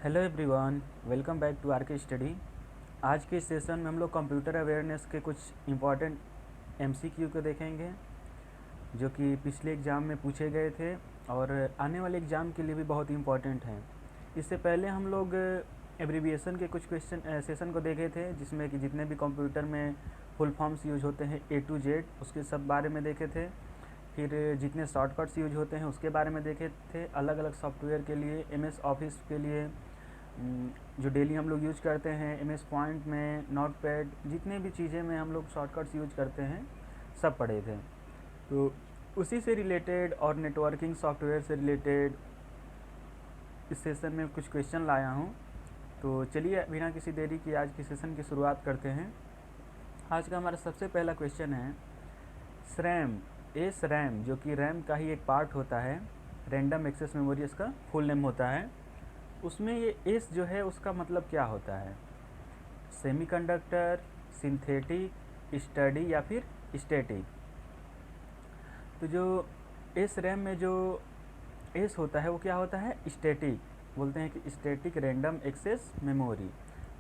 Hello everyone, welcome back to R K study. आज के session में हम लोग कंप्यूटर अवेयरनेस के कुछ इम्पॉर्टेंट एमसीक्यू को देखेंगे जो कि पिछले एग्ज़ाम में पूछे गए थे और आने वाले एग्ज़ाम के लिए भी बहुत इम्पॉर्टेंट हैं। इससे पहले हम लोग एब्रीविएशन के कुछ क्वेश्चन सेशन को देखे थे जिसमें कि जितने भी कंप्यूटर में फुल फॉर्म्स यूज होते हैं A to Z उसके सब बारे में देखे थे। फिर जितने शॉर्टकट्स यूज होते हैं उसके बारे में देखे थे। अलग अलग सॉफ्टवेयर के लिए MS ऑफिस के लिए जो डेली हम लोग यूज करते हैं, MS पॉइंट में, नोटपैड, जितने भी चीज़ें में हम लोग शॉर्टकट्स यूज करते हैं सब पढ़े थे। तो उसी से रिलेटेड और नेटवर्किंग सॉफ्टवेयर से रिलेटेड इस सेशन में कुछ क्वेश्चन लाया हूँ। तो चलिए बिना किसी देरी की आज की सेशन की शुरुआत करते हैं। आज का हमारा सबसे पहला क्वेश्चन है SRAM, SRAM जो कि रैम का ही एक पार्ट होता है, रैंडम एक्सेस मेमोरी इसका फुल नेम होता है। उसमें ये एस जो है उसका मतलब क्या होता है? सेमीकंडक्टर, सिंथेटिक, स्टडी या फिर स्टैटिक। तो जो एस रैम में जो एस होता है वो क्या होता है? स्टैटिक। बोलते हैं कि static random access memory.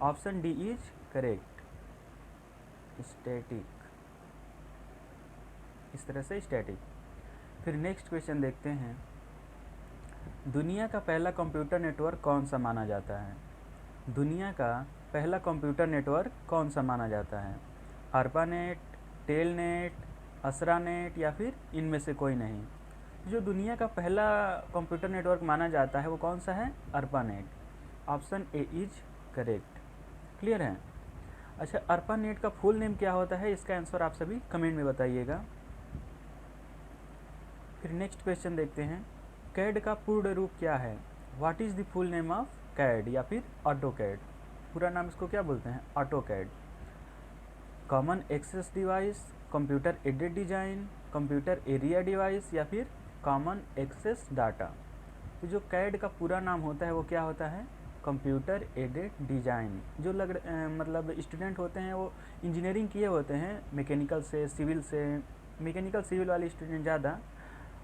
Option D is correct, static. इस तरह से स्टैटिक। फिर नेक्स्ट क्वेश्चन देखते हैं, दुनिया का पहला कंप्यूटर नेटवर्क कौन सा माना जाता है? दुनिया का पहला कंप्यूटर नेटवर्क कौन सा माना जाता है? ARPANET, टेलनेट, असरानेट या फिर इनमें से कोई नहीं। जो दुनिया का पहला कंप्यूटर नेटवर्क माना जाता है वो कौन सा है? ARPANET। Option A is correct. Clear है? अच्छा, ARPANET का फुल नेम क्या होता है? इसका आंसर आप सभी कमेंट में बताइएगा। फिर नेक्स्ट क्वेश्चन देखते हैं, कैड का पूर्ण रूप क्या है? What is the full name of CAD या फिर ऑटोकैड? पूरा नाम इसको क्या बोलते हैं? AutoCAD. Common access device, computer aided design, computer area device या फिर कॉमन एक्सेस डाटा। तो जो कैड का पूरा नाम होता है वो क्या होता है? Computer aided design. जो मतलब स्टूडेंट होते हैं वो इंजीनियरिंग किए होते हैं, मैकेनिकल से, सिविल से, मैकेनिकल सिविल वाले स्टूडेंट ज़्यादा,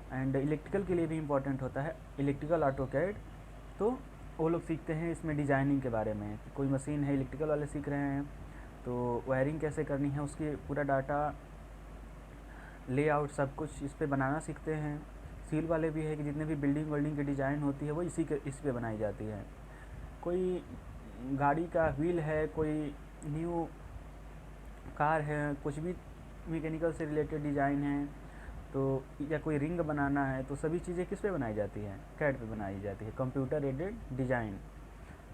एंड इलेक्ट्रिकल के लिए भी इम्पोर्टेंट होता है इलेक्ट्रिकल ऑटोकैड। तो वो लोग सीखते हैं इसमें डिजाइनिंग के बारे में। कोई मशीन है, इलेक्ट्रिकल वाले सीख रहे हैं तो वायरिंग कैसे करनी है उसकी पूरा डाटा, लेआउट, सब कुछ इस पे बनाना सीखते हैं। सिविल वाले भी है कि जितने भी बिल्डिंग की डिज़ाइन होती है वो इस पे बनाई जाती है। कोई गाड़ी का व्हील है, कोई न्यू कार है, कुछ भी मैकेनिकल से रिलेटेड डिज़ाइन है तो, या कोई रिंग बनाना है तो सभी चीज़ें किस पे बनाई जाती हैं? कैड पे बनाई जाती है, कंप्यूटर एडेड डिज़ाइन।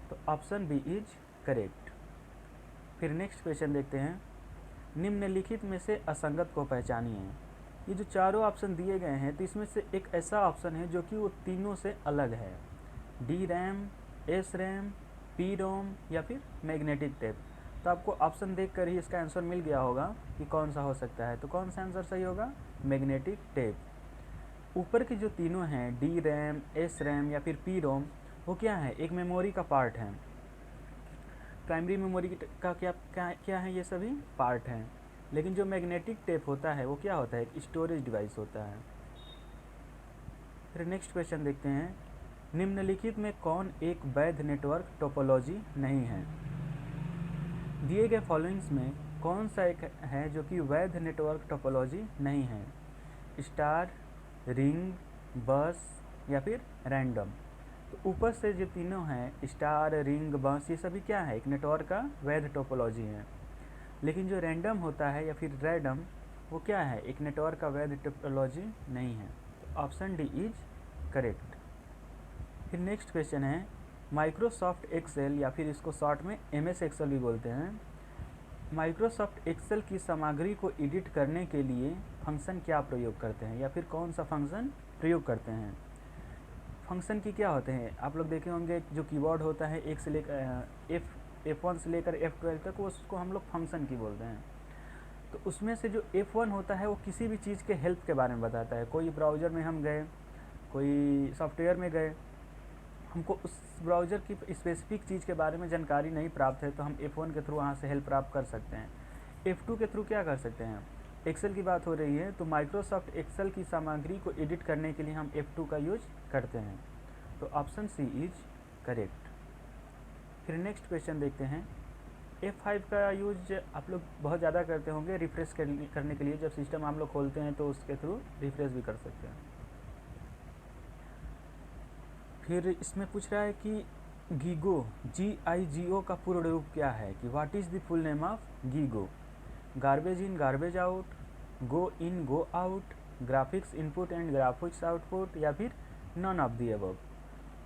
तो ऑप्शन बी इज करेक्ट। फिर नेक्स्ट क्वेश्चन देखते हैं, निम्नलिखित में से असंगत को पहचानिए। ये जो चारों ऑप्शन दिए गए हैं तो इसमें से एक ऐसा ऑप्शन है जो कि वो तीनों से अलग है। D RAM, S RAM, P ROM या फिर मैग्नेटिक टेप। तो आपको ऑप्शन देख कर ही इसका आंसर मिल गया होगा कि कौन सा हो सकता है। तो कौन सा आंसर सही होगा? Magnetic tape. ऊपर की जो तीनों हैं, डी रैम, एस रैम या फिर पी रोम, वो क्या है? एक मेमोरी का पार्ट है। प्राइमरी मेमोरी का क्या है? ये सभी पार्ट हैं। लेकिन जो मैग्नेटिक टेप होता है वो क्या होता है? एक स्टोरेज डिवाइस होता है। फिर नेक्स्ट क्वेश्चन देखते हैं, निम्नलिखित में कौन एक वैध नेटवर्क टोपोलॉजी नहीं है? दिए गए फॉलोइंग्स में कौन सा एक है जो कि वैध नेटवर्क टोपोलॉजी नहीं है? स्टार, रिंग, बस या फिर रैंडम। तो ऊपर से जो तीनों हैं, स्टार, रिंग, बस, ये सभी क्या है? एक नेटवर्क का वैध टोपोलॉजी है। लेकिन जो रैंडम होता है या फिर रैडम, वो क्या है? एक नेटवर्क का वैध टोपोलॉजी नहीं है। तो ऑप्शन डी इज करेक्ट। फिर नेक्स्ट क्वेश्चन है, माइक्रोसॉफ्ट एक्सेल या फिर इसको शॉर्ट में MS एक्सेल भी बोलते हैं, माइक्रोसॉफ्ट एक्सेल की सामग्री को एडिट करने के लिए फंक्शन क्या प्रयोग करते हैं या फिर कौन सा फंक्शन प्रयोग करते हैं? फंक्शन की क्या होते हैं? आप लोग देखे होंगे जो कीबोर्ड होता है एक से लेकर F1 से लेकर F12 तक, वो उसको हम लोग फंक्शन की बोलते हैं। तो उसमें से जो F1 होता है वो किसी भी चीज़ के हेल्प के बारे में बताता है। कोई ब्राउज़र में हम गए, कोई सॉफ्टवेयर में गए, हमको उस ब्राउज़र की स्पेसिफिक चीज़ के बारे में जानकारी नहीं प्राप्त है तो हम F1 के थ्रू वहाँ से हेल्प प्राप्त कर सकते हैं। F2 के थ्रू क्या कर सकते हैं? एक्सेल की बात हो रही है तो माइक्रोसॉफ्ट एक्सेल की सामग्री को एडिट करने के लिए हम F2 का यूज करते हैं। तो ऑप्शन सी इज करेक्ट। फिर नेक्स्ट क्वेश्चन देखते हैं। F5 का यूज आप लोग बहुत ज़्यादा करते होंगे रिफ्रेश करने के लिए। जब सिस्टम आप लोग खोलते हैं तो उसके थ्रू रिफ्रेश भी कर सकते हैं। फिर इसमें पूछ रहा है कि गीगो GIGO का पूर्ण रूप क्या है, कि what is the full name of GIGO. Garbage in garbage out, go in go out, graphics input and graphics output, या फिर नन ऑफ दी अबव।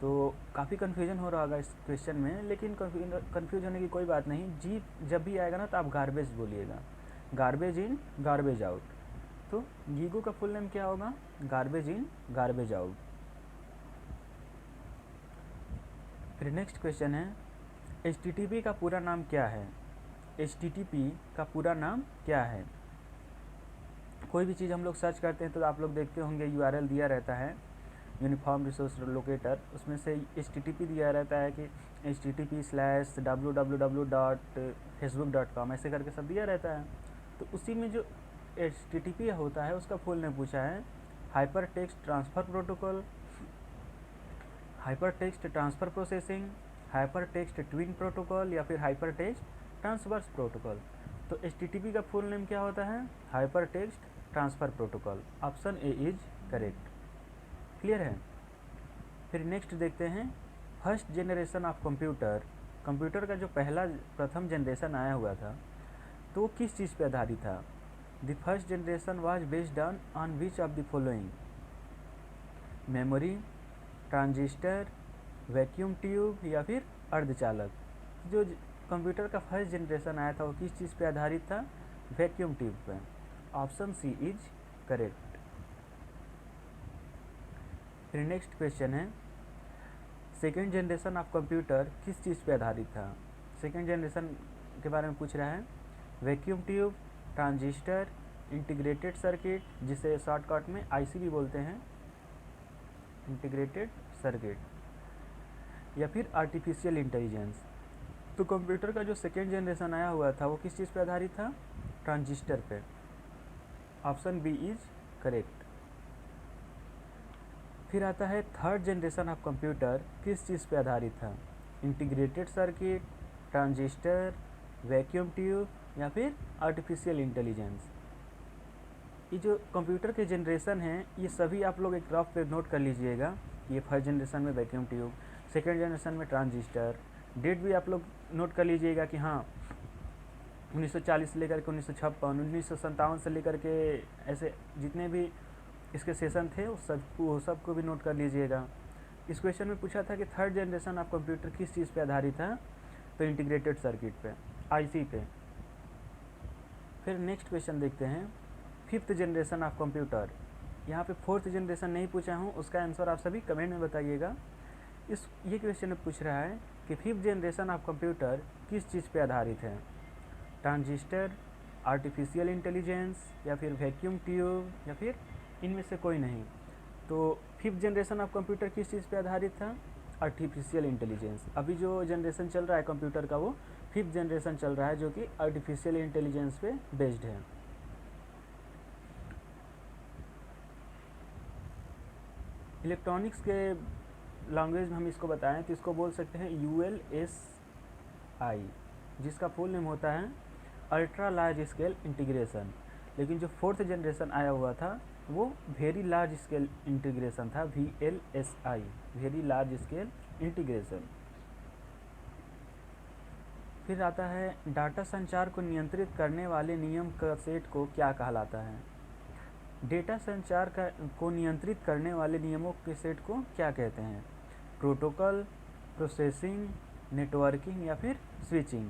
तो काफ़ी कन्फ्यूजन हो रहा होगा इस क्वेश्चन में, लेकिन कन्फ्यूज होने की कोई बात नहीं। जी जब भी आएगा ना तो आप गार्बेज बोलिएगा, गार्बेज इन गार्बेज आउट। तो गीगो का फुल नेम क्या होगा, गार्बेज इन गार्बेज आउट। फिर नेक्स्ट क्वेश्चन है, HTTP का पूरा नाम क्या है। HTTP का पूरा नाम क्या है। कोई भी चीज़ हम लोग सर्च करते हैं तो आप लोग देखते होंगे URL दिया रहता है, यूनिफॉर्म रिसोर्स लोकेटर, उसमें से HTTP दिया रहता है कि http://www.facebook.com ऐसे करके सब दिया रहता है। तो उसी में जो HTTP होता है उसका फुल नेम पूछा है, hyper text transfer protocol, hyper text transfer processing, hyper text twin protocol, या फिर हाइपर टेक्स्ट ट्रांसवर्स प्रोटोकॉल। तो HTTP का फुल नेम क्या होता है, hyper text transfer protocol. Option A is correct. Clear है। फिर नेक्स्ट देखते हैं, first generation of computer. Computer का जो प्रथम जनरेशन आया हुआ था तो वो किस चीज़ पे आधारित था। The first generation was based on which of the following, memory, transistor, vacuum tube, या फिर अर्धचालक। जो कंप्यूटर का फर्स्ट जनरेशन आया था वो किस चीज़ पे आधारित था, वैक्यूम ट्यूब पे। Option C is correct. फिर नेक्स्ट क्वेश्चन है, सेकेंड जनरेशन ऑफ कंप्यूटर किस चीज़ पे आधारित था। सेकेंड जनरेशन के बारे में पूछ रहा है, vacuum tube, transistor, integrated circuit, जिसे शॉर्टकट में IC भी बोलते हैं, इंटीग्रेटेड सर्किट, या फिर आर्टिफिशियल इंटेलिजेंस। तो कंप्यूटर का जो सेकेंड जनरेशन आया हुआ था वो किस चीज़ पे आधारित था, ट्रांजिस्टर पे। Option B is correct. फिर आता है थर्ड जनरेशन ऑफ कंप्यूटर किस चीज़ पे आधारित था, integrated circuit, transistor, vacuum tube, या फिर आर्टिफिशियल इंटेलिजेंस। ये जो कंप्यूटर के जनरेशन हैं ये सभी आप लोग एक रफ पे नोट कर लीजिएगा। ये फर्स्ट जनरेशन में वैक्यूम ट्यूब, सेकेंड जनरेशन में ट्रांजिस्टर। डेट भी आप लोग नोट कर लीजिएगा कि हाँ 1940 से लेकर के 1956, 1957 से लेकर के ऐसे जितने भी इसके सेशन थे वो सबको भी नोट कर लीजिएगा। इस क्वेश्चन में पूछा था कि थर्ड जनरेशन ऑफ कंप्यूटर किस चीज़ पे आधारित था, तो इंटीग्रेटेड सर्किट पे, IC पे। फिर नेक्स्ट क्वेश्चन देखते हैं, फिफ्थ जनरेशन ऑफ कंप्यूटर। यहाँ पे फोर्थ जनरेशन नहीं पूछा हूँ, उसका आंसर आप सभी कमेंट में बताइएगा। ये क्वेश्चन में पूछ रहा है कि फिफ्थ जनरेशन ऑफ कंप्यूटर किस चीज़ पे आधारित है, ट्रांजिस्टर, आर्टिफिशियल इंटेलिजेंस, या फिर वैक्यूम ट्यूब, या फिर इनमें से कोई नहीं। तो फिफ्थ जनरेशन ऑफ कंप्यूटर किस चीज़ पे आधारित था, आर्टिफिशियल इंटेलिजेंस। अभी जो जनरेशन चल रहा है कंप्यूटर का वो फिफ्थ जनरेशन चल रहा है जो कि आर्टिफिशियल इंटेलिजेंस पे बेस्ड है। इलेक्ट्रॉनिक्स के लैंग्वेज में हम इसको बताएं तो इसको बोल सकते हैं ULSI, जिसका फुल नेम होता है अल्ट्रा लार्ज स्केल इंटीग्रेशन। लेकिन जो फोर्थ जनरेशन आया हुआ था वो वेरी लार्ज स्केल इंटीग्रेशन था, VLSI, very large scale integration. फिर आता है, डाटा संचार को नियंत्रित करने वाले नियम का सेट को क्या कहलाता है। डेटा संचार को नियंत्रित करने वाले नियमों के सेट को क्या कहते हैं, प्रोटोकॉल, प्रोसेसिंग, नेटवर्किंग, या फिर स्विचिंग।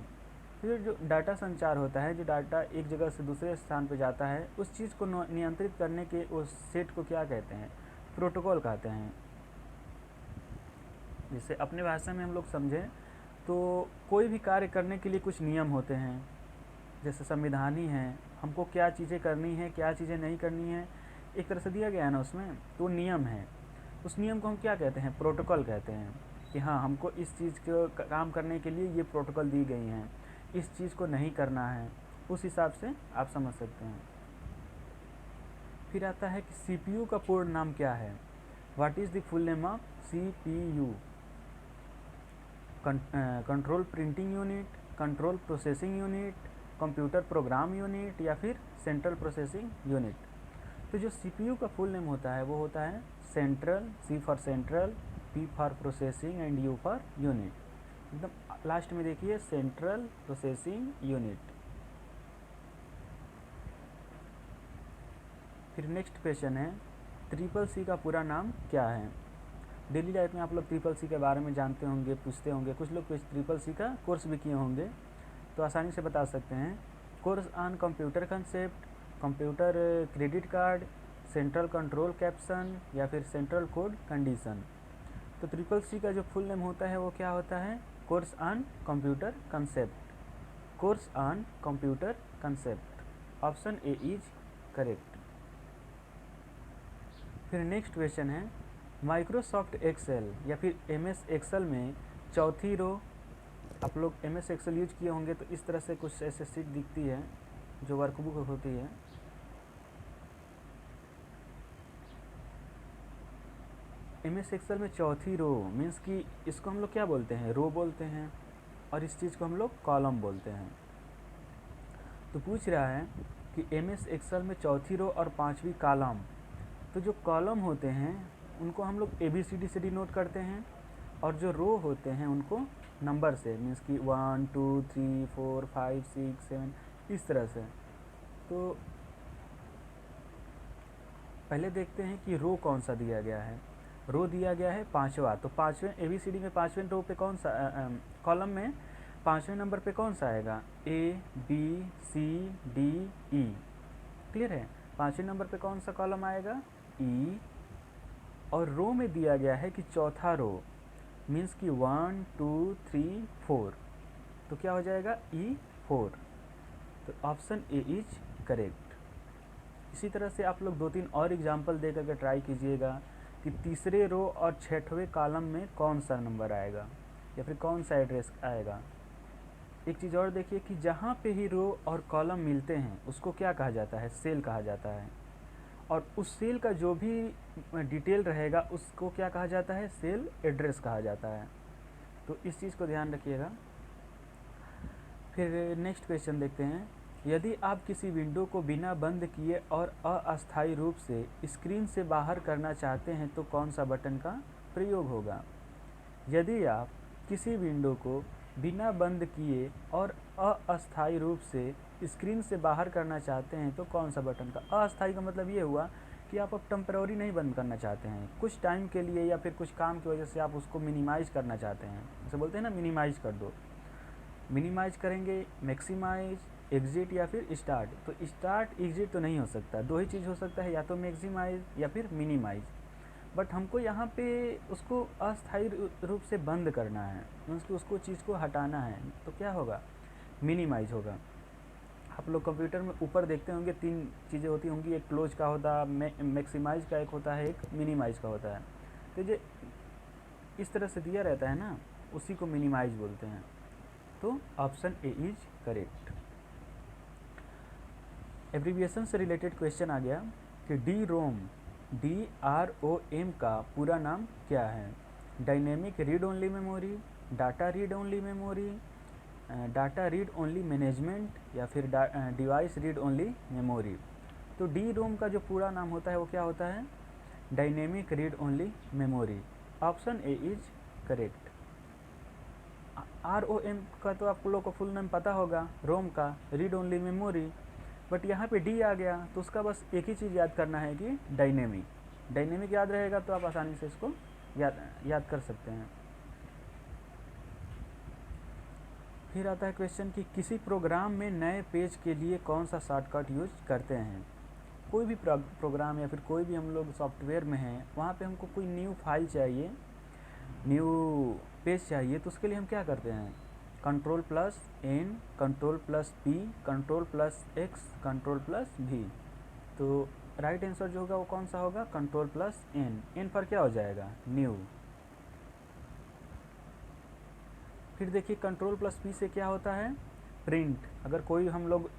फिर जो डाटा संचार होता है, जो डाटा एक जगह से दूसरे स्थान पर जाता है, उस चीज़ को नियंत्रित करने के उस सेट को क्या कहते हैं, प्रोटोकॉल कहते हैं। जिसे अपने भाषा में हम लोग समझें तो कोई भी कार्य करने के लिए कुछ नियम होते हैं, जैसे संविधान ही है, हमको क्या चीज़ें करनी है क्या चीज़ें नहीं करनी है एक तरह से दिया गया है ना उसमें, तो नियम है। उस नियम को हम क्या कहते हैं, प्रोटोकॉल कहते हैं। कि हाँ हमको इस चीज़ को काम करने के लिए ये प्रोटोकॉल दी गई हैं, इस चीज़ को नहीं करना है, उस हिसाब से आप समझ सकते हैं। फिर आता है कि CPU का पूर्ण नाम क्या है, what is the full name of CPU। Control printing unit, control processing unit, computer program unit या फिर सेंट्रल प्रोसेसिंग यूनिट। तो जो सीपीयू का फुल नेम होता है वो होता है central, C for central, P for processing and U for unit. एकदम लास्ट में देखिए सेंट्रल प्रोसेसिंग यूनिट। फिर नेक्स्ट क्वेश्चन है ट्रिपल सी का पूरा नाम क्या है। डेली लाइफ में आप लोग ट्रिपल सी के बारे में जानते होंगे, पूछते होंगे, कुछ लोग ट्रिपल सी का कोर्स भी किए होंगे तो आसानी से बता सकते हैं। Course on computer concept, computer credit card, central control caption या फिर सेंट्रल कोड कंडीशन। तो ट्रिपल सी का जो फुल नेम होता है वो क्या होता है, course on computer concept, course on computer concept. Option A is correct. फिर नेक्स्ट क्वेश्चन है माइक्रोसॉफ्ट एक्सेल या फिर एमएस एक्सेल में चौथी रो, आप लोग एमएस एक्सेल यूज किए होंगे तो इस तरह से कुछ ऐसे सीट दिखती है जो वर्कबुक होती है। एमएस एक्सेल में चौथी रो मीन्स कि इसको हम लोग क्या बोलते हैं, रो बोलते हैं, और इस चीज़ को हम लोग कॉलम बोलते हैं। तो पूछ रहा है कि एमएस एक्सेल में चौथी रो और पांचवी कॉलम। तो जो कॉलम होते हैं उनको हम लोग ABCD से डिनोट करते हैं और जो रो होते हैं उनको नंबर से, मीन्स कि 1 2 3 4 5 6 7 इस तरह से। तो पहले देखते हैं कि रो कौन सा दिया गया है। रो दिया गया है पांचवा, तो पांचवें ABCD में पांचवें रो पे कौन सा, कॉलम में पांचवें नंबर पे कौन सा आएगा, ABCDE। क्लियर है, पांचवें नंबर पे कौन सा कॉलम आएगा, E। और रो में दिया गया है कि चौथा रो मीन्स कि 1 2 3 4, तो क्या हो जाएगा E4। तो ऑप्शन ए इज करेक्ट। इसी तरह से आप लोग 2-3 और एग्जाम्पल दे करके ट्राई कीजिएगा कि तीसरे रो और छठवें कॉलम में कौन सा नंबर आएगा या फिर कौन सा एड्रेस आएगा। एक चीज़ और देखिए कि जहाँ पे ही रो और कॉलम मिलते हैं उसको क्या कहा जाता है, सेल कहा जाता है, और उस सेल का जो भी डिटेल रहेगा उसको क्या कहा जाता है, सेल एड्रेस कहा जाता है। तो इस चीज़ को ध्यान रखिएगा। फिर नेक्स्ट क्वेश्चन देखते हैं, यदि आप किसी विंडो को बिना बंद किए और अस्थायी रूप से स्क्रीन से बाहर करना चाहते हैं तो कौन सा बटन का प्रयोग होगा। यदि आप किसी विंडो को बिना बंद किए और अस्थायी रूप से स्क्रीन से बाहर करना चाहते हैं तो कौन सा बटन का, अस्थायी का मतलब ये हुआ कि आप अब टेम्पररी नहीं बंद करना चाहते हैं, कुछ टाइम के लिए या फिर कुछ काम की वजह से आप उसको मिनिमाइज़ करना चाहते हैं, जैसे बोलते हैं ना मिनिमाइज़ कर दो। मिनिमाइज़ करेंगे, मैक्सिमाइज, एग्जिट या फिर स्टार्ट। तो स्टार्ट एग्जिट तो नहीं हो सकता, दो ही चीज़ हो सकता है, या तो मैक्सिमाइज या फिर मिनिमाइज। बट हमको यहाँ पे उसको अस्थायी रूप से बंद करना है, उसको चीज़ को हटाना है, तो क्या होगा, मिनिमाइज होगा। आप लोग कंप्यूटर में ऊपर देखते होंगे 3 चीज़ें होती होंगी, एक क्लोज का होता है, मैक्सिमाइज का एक होता है, एक मिनिमाइज का होता है। तो ये इस तरह से दिया रहता है ना, उसी को मिनिमाइज बोलते हैं। तो option A is correct. Abbreviation से रिलेटेड क्वेश्चन आ गया कि DROM का पूरा नाम क्या है। Dynamic read only memory, data read only memory, data read only management या फिर डिवाइस रीड ओनली मेमोरी। तो DROM का जो पूरा नाम होता है वो क्या होता है, dynamic read only memory. Option A is correct. ROM का तो आप लोग को फुल नेम पता होगा, रोम का रीड ओनली मेमोरी, बट यहाँ पे डी आ गया तो उसका बस एक ही चीज़ याद करना है कि डायनेमिक। डायनेमिक याद रहेगा तो आप आसानी से इसको याद कर सकते हैं। फिर आता है क्वेश्चन कि किसी प्रोग्राम में नए पेज के लिए कौन सा शॉर्टकट यूज करते हैं। कोई भी प्रोग्राम या फिर कोई भी हम लोग सॉफ्टवेयर में हैं, वहाँ पे हमको कोई न्यू फाइल चाहिए, न्यू पेज चाहिए, तो उसके लिए हम क्या करते हैं, Ctrl+N, Ctrl+P, Ctrl+X, Ctrl+V। तो राइट आंसर जो होगा वो कौन सा होगा, Ctrl+N। N पर क्या हो जाएगा, न्यू। फिर देखिए Ctrl+P से क्या होता है, प्रिंट। अगर कोई हम लोग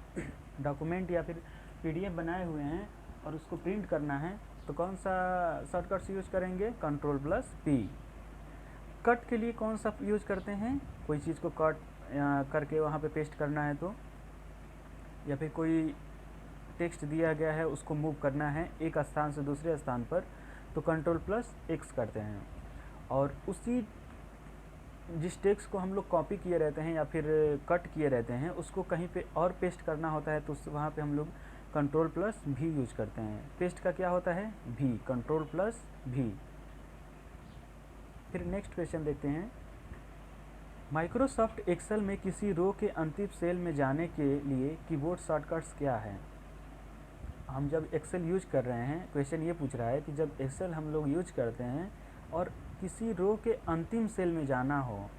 डॉक्यूमेंट या फिर PDF बनाए हुए हैं और उसको प्रिंट करना है तो कौन सा शॉर्टकट यूज करेंगे, Ctrl+P। कट के लिए कौन सा यूज करते हैं, कोई चीज़ को कट करके वहाँ पे पेस्ट करना है तो, या फिर कोई टेक्स्ट दिया गया है उसको मूव करना है एक स्थान से दूसरे स्थान पर, तो Ctrl+X करते हैं। और उसी जिस टेक्स्ट को हम लोग कॉपी किए रहते हैं या फिर कट किए रहते हैं उसको कहीं पे और पेस्ट करना होता है तो वहाँ पे हम लोग Ctrl+V यूज करते हैं। पेस्ट का क्या होता है, V, Ctrl+V। फिर नेक्स्ट क्वेश्चन देखते हैं, माइक्रोसॉफ्ट एक्सेल में किसी रो के अंतिम सेल में जाने के लिए कीबोर्ड शॉर्टकट्स क्या है। हम जब एक्सेल यूज कर रहे हैं, क्वेश्चन ये पूछ रहा है कि जब एक्सेल हम लोग यूज करते हैं और किसी रो के अंतिम सेल में जाना हो,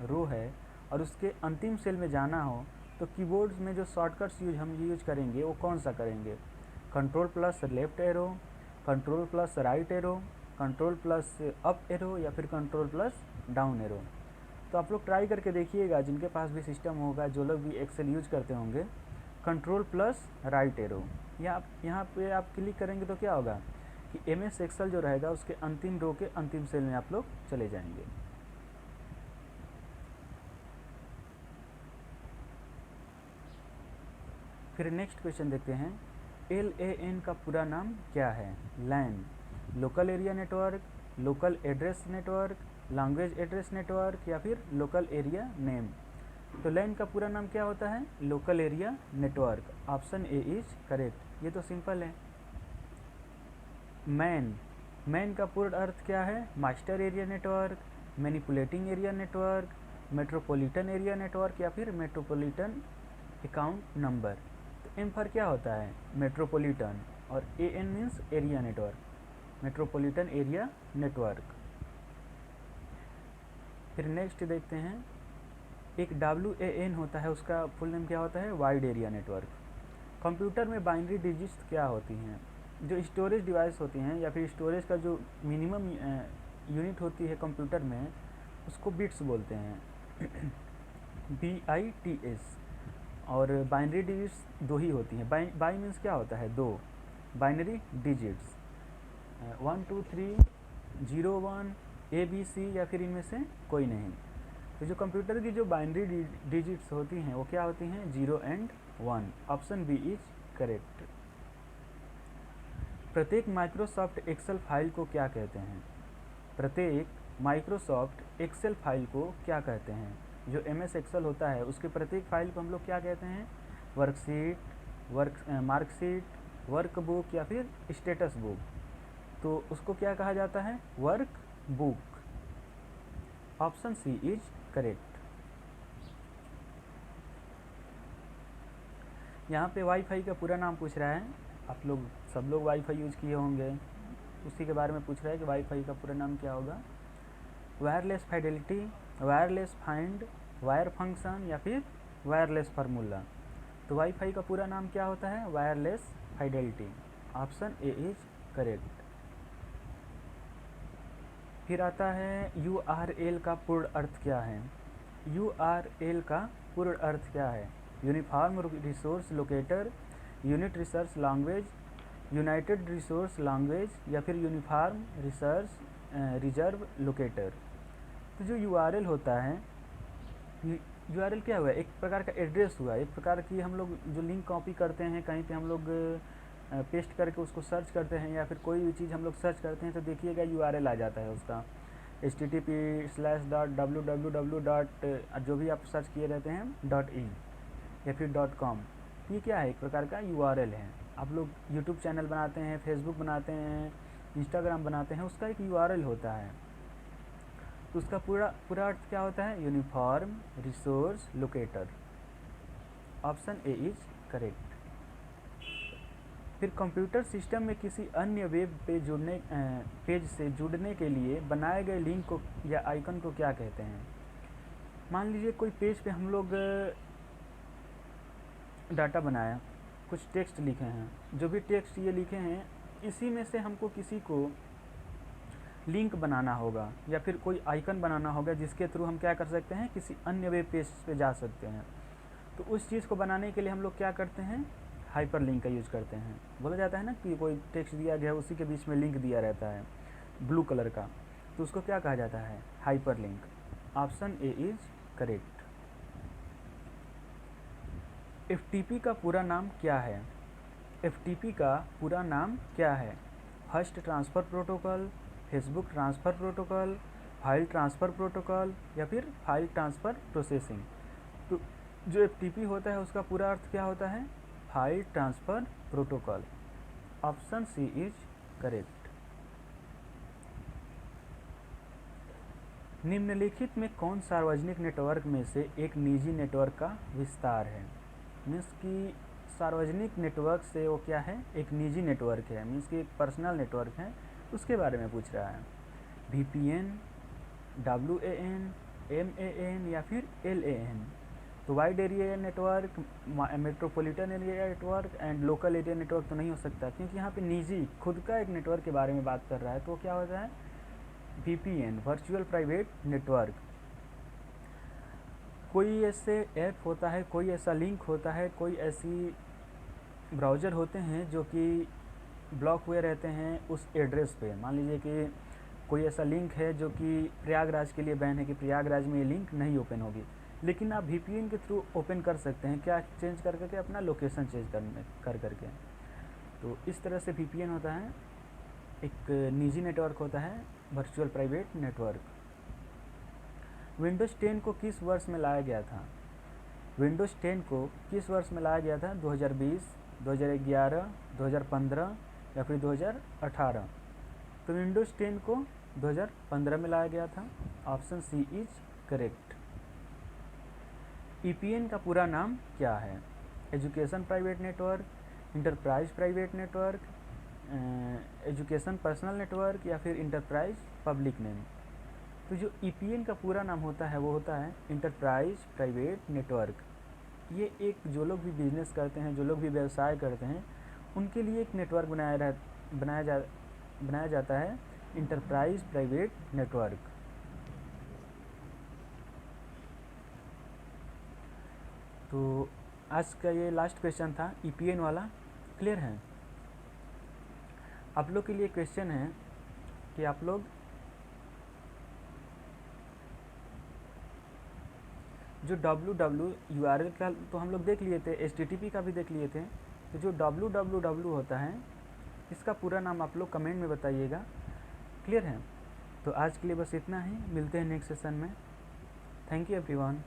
रो है और उसके अंतिम सेल में जाना हो, तो कीबोर्ड में जो शॉर्टकट्स हम यूज करेंगे वो कौन सा करेंगे, Ctrl+लेफ्ट एरो, Ctrl+राइट एरो, Ctrl+अप एरो या फिर Ctrl+डाउन एरो। तो आप लोग ट्राई करके देखिएगा, जिनके पास भी सिस्टम होगा, जो लोग भी एक्सेल यूज करते होंगे, Ctrl+राइट एरो या यहाँ पे आप क्लिक करेंगे तो क्या होगा कि MS एक्सेल जो रहेगा उसके अंतिम रो के अंतिम सेल में आप लोग चले जाएंगे। फिर नेक्स्ट क्वेश्चन देखते हैं, LAN का पूरा नाम क्या है। LAN, local area network, local address network, language address network या फिर लोकल एरिया नेम। तो लैन का पूरा नाम क्या होता है, local area network. Option A is correct, ये तो सिंपल है। मैन, मैन का पूर्ण अर्थ क्या है, master area network, manipulating area network, metropolitan area network या फिर मेट्रोपॉलिटन अकाउंट नंबर। तो एम पर क्या होता है, मेट्रोपॉलिटन, और AN means area network, metropolitan area network. फिर नेक्स्ट देखते हैं, एक WAN होता है, उसका फुल नेम क्या होता है, वाइड एरिया नेटवर्क। कंप्यूटर में बाइनरी डिजिट्स क्या होती हैं, जो स्टोरेज डिवाइस होती हैं या फिर स्टोरेज का जो मिनिमम यूनिट होती है कंप्यूटर में, उसको बिट्स बोलते हैं, BITS। और बाइनरी डिजिट्स दो ही होती हैं। बाई मीन्स क्या होता है, दो, बाइनरी डिजिट्स 1 2 3 0 1 ABC या फिर इनमें से कोई नहीं। तो जो कंप्यूटर की जो बाइनरी डिजिट्स होती हैं वो क्या होती हैं, 0 and 1। Option B is correct. प्रत्येक माइक्रोसॉफ्ट एक्सेल फाइल को क्या कहते हैं, प्रत्येक माइक्रोसॉफ्ट एक्सेल फाइल को क्या कहते हैं। जो MS एक्सेल होता है उसके प्रत्येक फाइल को हम लोग क्या कहते हैं, वर्कशीट, मार्कशीट, वर्कबुक या फिर स्टेटस बुक। तो उसको क्या कहा जाता है, workbook. Option C is correct. यहाँ पे वाईफाई का पूरा नाम पूछ रहा है, आप लोग सब लोग वाईफाई यूज किए होंगे, उसी के बारे में पूछ रहा है कि वाईफाई का पूरा नाम क्या होगा। Wireless fidelity, wireless find, wire function या फिर वायरलेस फार्मूला। तो वाईफाई का पूरा नाम क्या होता है, wireless fidelity. Option A is correct. फिर आता है URL का पूर्ण अर्थ क्या है। URL का पूर्ण अर्थ क्या है, uniform resource locator, unit research language, United resource language या फिर यूनिफॉर्म रिसर्च रिजर्व लोकेटर। तो जो URL होता है, URL क्या हुआ, एक प्रकार का एड्रेस हुआ, एक प्रकार की हम लोग जो लिंक कॉपी करते हैं कहीं पे हम लोग पेस्ट करके उसको सर्च करते हैं या फिर कोई भी चीज़ हम लोग सर्च करते हैं तो देखिएगा URL आ जाता है उसका, http://www. जो भी आप सर्च किए रहते हैं .in या फिर .com। ये क्या है, एक प्रकार का URL है। आप लोग यूट्यूब चैनल बनाते हैं, फेसबुक बनाते हैं, इंस्टाग्राम बनाते हैं, उसका एक URL होता है। तो उसका पूरा अर्थ क्या होता है, uniform resource locator. Option A is correct. फिर कंप्यूटर सिस्टम में किसी अन्य वेब पेज से जुड़ने के लिए बनाए गए लिंक को या आइकन को क्या कहते हैं। मान लीजिए कोई पेज पे हम लोग डाटा बनाया, कुछ टेक्स्ट लिखे हैं, जो भी टेक्स्ट ये लिखे हैं इसी में से हमको किसी को लिंक बनाना होगा या फिर कोई आइकन बनाना होगा जिसके थ्रू हम क्या कर सकते हैं, किसी अन्य वेब पेज पे जा सकते हैं। तो उस चीज़ को बनाने के लिए हम लोग क्या करते हैं, हाइपर लिंक का यूज करते हैं। बोला जाता है ना कि कोई टेक्स्ट दिया गया है उसी के बीच में लिंक दिया रहता है ब्लू कलर का, तो उसको क्या कहा जाता है? Hyperlink. Option A is correct. FTP का पूरा नाम क्या है? एफटीपी का पूरा नाम क्या है? First transfer protocol, Facebook transfer protocol, file transfer protocol या फिर फाइल ट्रांसफ़र प्रोसेसिंग। तो जो एफटीपी होता है उसका पूरा अर्थ क्या होता है? File transfer protocol. Option C is correct. निम्नलिखित में कौन सार्वजनिक नेटवर्क में से एक निजी नेटवर्क का विस्तार है? मीन्स कि सार्वजनिक नेटवर्क से वो क्या है? एक निजी नेटवर्क है, मीन्स कि एक पर्सनल नेटवर्क है, उसके बारे में पूछ रहा है। VPN, WAN, MAN या फिर LAN। तो wide area network, metropolitan area network and local area network तो नहीं हो सकता, क्योंकि यहाँ पे निजी खुद का एक नेटवर्क के बारे में बात कर रहा है। तो क्या होता है? VPN, virtual private network. कोई ऐसे ऐप होता है, कोई ऐसा लिंक होता है, कोई ऐसी ब्राउज़र होते हैं जो कि ब्लॉक हुए रहते हैं उस एड्रेस पे। मान लीजिए कि कोई ऐसा लिंक है जो कि प्रयागराज के लिए बैन है कि प्रयागराज में ये लिंक नहीं ओपन होगी, लेकिन आप VPN के थ्रू ओपन कर सकते हैं। क्या चेंज कर करके? अपना लोकेशन चेंज कर करके। तो इस तरह से VPN होता है, एक निजी नेटवर्क होता है, वर्चुअल प्राइवेट नेटवर्क। विंडोज़ 10 को किस वर्ष में लाया गया था? विंडोज़ 10 को किस वर्ष में लाया गया था? 2020, 2011, 2015 या फिर 2018? तो विंडोज़ 10 को 2015 में लाया गया था। Option C is correct. EPN का पूरा नाम क्या है? Education private network, enterprise private network, education personal network या फिर इंटरप्राइज पब्लिक नेम। तो जो EPN का पूरा नाम होता है वो होता है इंटरप्राइज प्राइवेट नेटवर्क। ये एक जो लोग भी बिजनेस करते हैं, जो लोग भी व्यवसाय करते हैं, उनके लिए एक नेटवर्क बनाया जाता है, इंटरप्राइज प्राइवेट नेटवर्क। तो आज का ये लास्ट क्वेश्चन था EPN वाला। क्लियर है? आप लोग के लिए क्वेश्चन है कि आप लोग जो www URL का तो हम लोग देख लिए थे, HTTP का भी देख लिए थे। तो जो www होता है इसका पूरा नाम आप लोग कमेंट में बताइएगा। क्लियर है? तो आज के लिए बस इतना ही, मिलते हैं नेक्स्ट सेशन में। Thank you everyone.